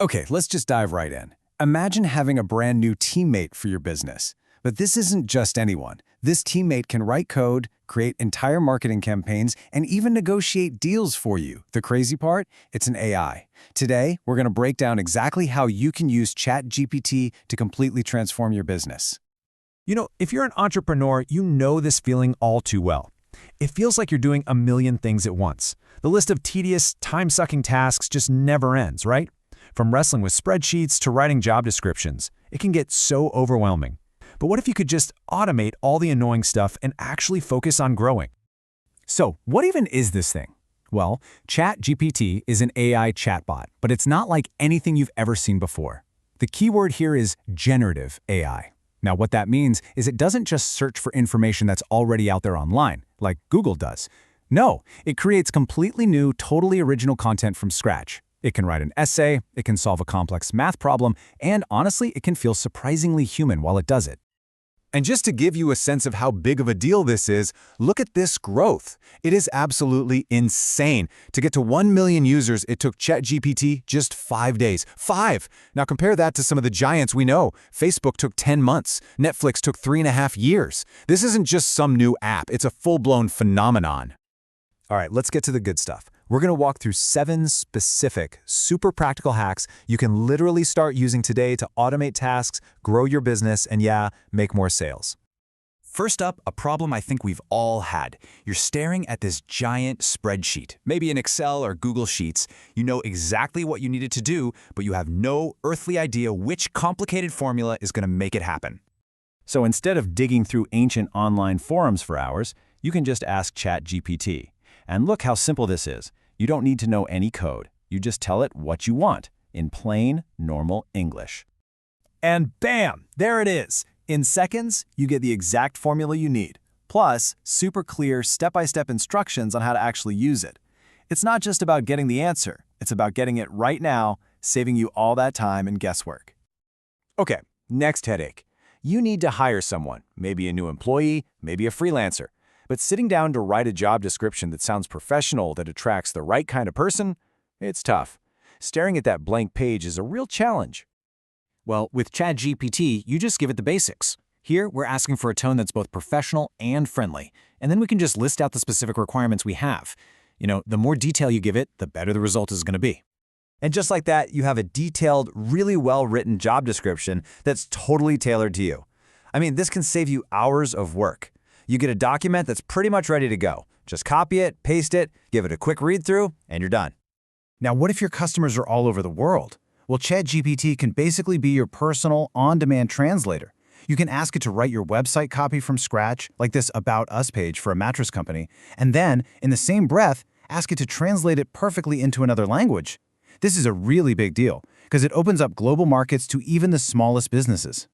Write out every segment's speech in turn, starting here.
Okay, let's just dive right in. Imagine having a brand new teammate for your business. But this isn't just anyone. This teammate can write code, create entire marketing campaigns, and even negotiate deals for you. The crazy part? It's an AI. Today, we're going to break down exactly how you can use ChatGPT to completely transform your business. If you're an entrepreneur, you know this feeling all too well. It feels like you're doing a million things at once. The list of tedious, time-sucking tasks just never ends, right? From wrestling with spreadsheets to writing job descriptions, it can get so overwhelming. But what if you could just automate all the annoying stuff and actually focus on growing? So, what even is this thing? Well, ChatGPT is an AI chatbot, but it's not like anything you've ever seen before. The keyword here is generative AI. Now, what that means is it doesn't just search for information that's already out there online, like Google does. No, it creates completely new, totally original content from scratch. It can write an essay, it can solve a complex math problem, and honestly, it can feel surprisingly human while it does it. And just to give you a sense of how big of a deal this is, look at this growth. It is absolutely insane. To get to 1 million users, it took ChatGPT just 5 days. 5! Now compare that to some of the giants we know. Facebook took 10 months. Netflix took 3.5 years. This isn't just some new app. It's a full-blown phenomenon. All right, let's get to the good stuff. We're going to walk through 7 specific, super practical hacks you can literally start using today to automate tasks, grow your business, and make more sales. First up, a problem I think we've all had. You're staring at this giant spreadsheet, maybe in Excel or Google Sheets. You know exactly what you needed to do, but you have no earthly idea which complicated formula is going to make it happen. So instead of digging through ancient online forums for hours, you can just ask ChatGPT. And look how simple this is. You don't need to know any code. You just tell it what you want in plain, normal English. And bam, there it is. In seconds, you get the exact formula you need, plus super clear step-by-step instructions on how to actually use it. It's not just about getting the answer. It's about getting it right now, saving you all that time and guesswork. Okay, next headache. You need to hire someone, maybe a new employee, maybe a freelancer. But sitting down to write a job description that sounds professional, that attracts the right kind of person, it's tough. Staring at that blank page is a real challenge. Well, with ChatGPT, you just give it the basics. Here, we're asking for a tone that's both professional and friendly, and then we can just list out the specific requirements we have. The more detail you give it, the better the result is going to be. And just like that, you have a detailed, really well-written job description that's totally tailored to you. I mean, this can save you hours of work. You get a document that's pretty much ready to go. Just copy it, paste it, give it a quick read-through, and you're done. Now, what if your customers are all over the world? Well, ChatGPT can basically be your personal, on-demand translator. You can ask it to write your website copy from scratch, like this About Us page for a mattress company, and then, in the same breath, ask it to translate it perfectly into another language. This is a really big deal, because it opens up global markets to even the smallest businesses.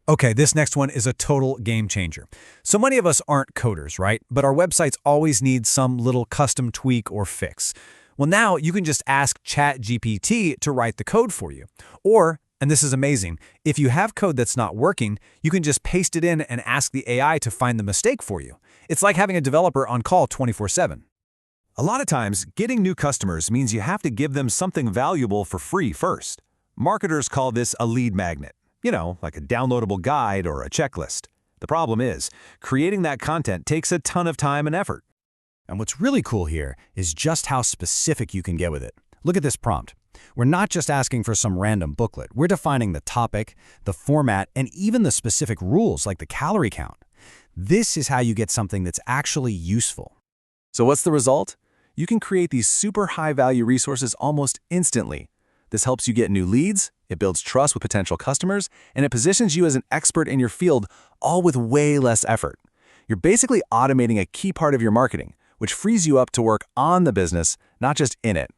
Okay, this next one is a total game changer. So many of us aren't coders, right? But our websites always need some little custom tweak or fix. Well, now you can just ask ChatGPT to write the code for you. Or, and this is amazing, if you have code that's not working, you can just paste it in and ask the AI to find the mistake for you. It's like having a developer on call 24/7. A lot of times, getting new customers means you have to give them something valuable for free first. Marketers call this a lead magnet. Like a downloadable guide or a checklist. The problem is, creating that content takes a ton of time and effort. And what's really cool here is just how specific you can get with it. Look at this prompt. We're not just asking for some random booklet. We're defining the topic, the format, and even the specific rules like the calorie count. This is how you get something that's actually useful. So what's the result? You can create these super high-value resources almost instantly. This helps you get new leads, it builds trust with potential customers, and it positions you as an expert in your field, all with way less effort. You're basically automating a key part of your marketing, which frees you up to work on the business, not just in it.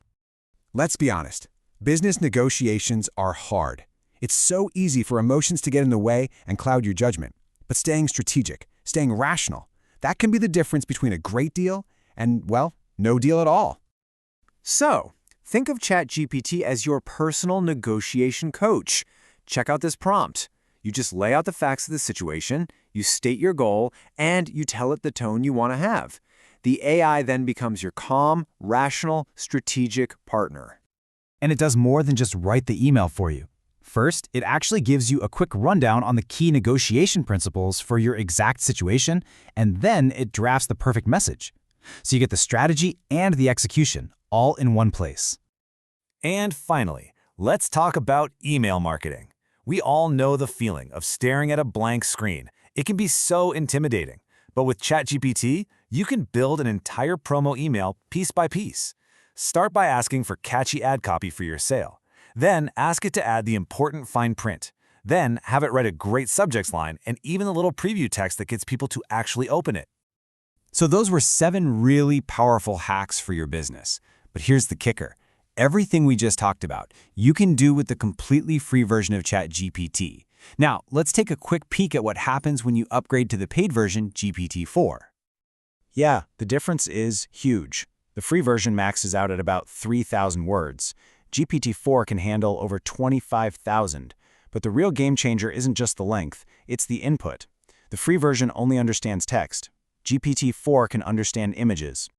Let's be honest. Business negotiations are hard. It's so easy for emotions to get in the way and cloud your judgment. But staying strategic, staying rational, that can be the difference between a great deal and, well, no deal at all. So, think of ChatGPT as your personal negotiation coach. Check out this prompt. You just lay out the facts of the situation, you state your goal, and you tell it the tone you want to have. The AI then becomes your calm, rational, strategic partner. And it does more than just write the email for you. First, it actually gives you a quick rundown on the key negotiation principles for your exact situation, and then it drafts the perfect message. So you get the strategy and the execution, all in one place. And finally, let's talk about email marketing. We all know the feeling of staring at a blank screen. It can be so intimidating. But with ChatGPT, you can build an entire promo email piece by piece. Start by asking for catchy ad copy for your sale. Then ask it to add the important fine print. Then have it write a great subject line and even a little preview text that gets people to actually open it. So those were 7 really powerful hacks for your business. But here's the kicker. Everything we just talked about, you can do with the completely free version of ChatGPT. Now, let's take a quick peek at what happens when you upgrade to the paid version, GPT-4. Yeah, the difference is huge. The free version maxes out at about 3,000 words. GPT-4 can handle over 25,000. But the real game changer isn't just the length, it's the input. The free version only understands text. GPT-4 can understand images.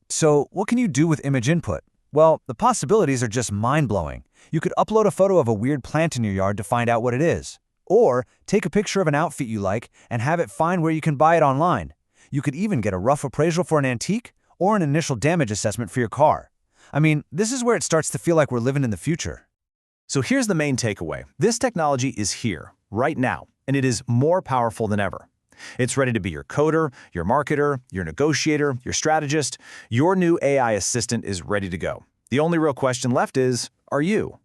So what can you do with image input? Well, the possibilities are just mind-blowing. You could upload a photo of a weird plant in your yard to find out what it is. Or take a picture of an outfit you like and have it find where you can buy it online. You could even get a rough appraisal for an antique or an initial damage assessment for your car. I mean, this is where it starts to feel like we're living in the future. So here's the main takeaway. This technology is here, right now, and it is more powerful than ever. It's ready to be your coder, your marketer, your negotiator, your strategist. Your new AI assistant is ready to go. The only real question left is, are you?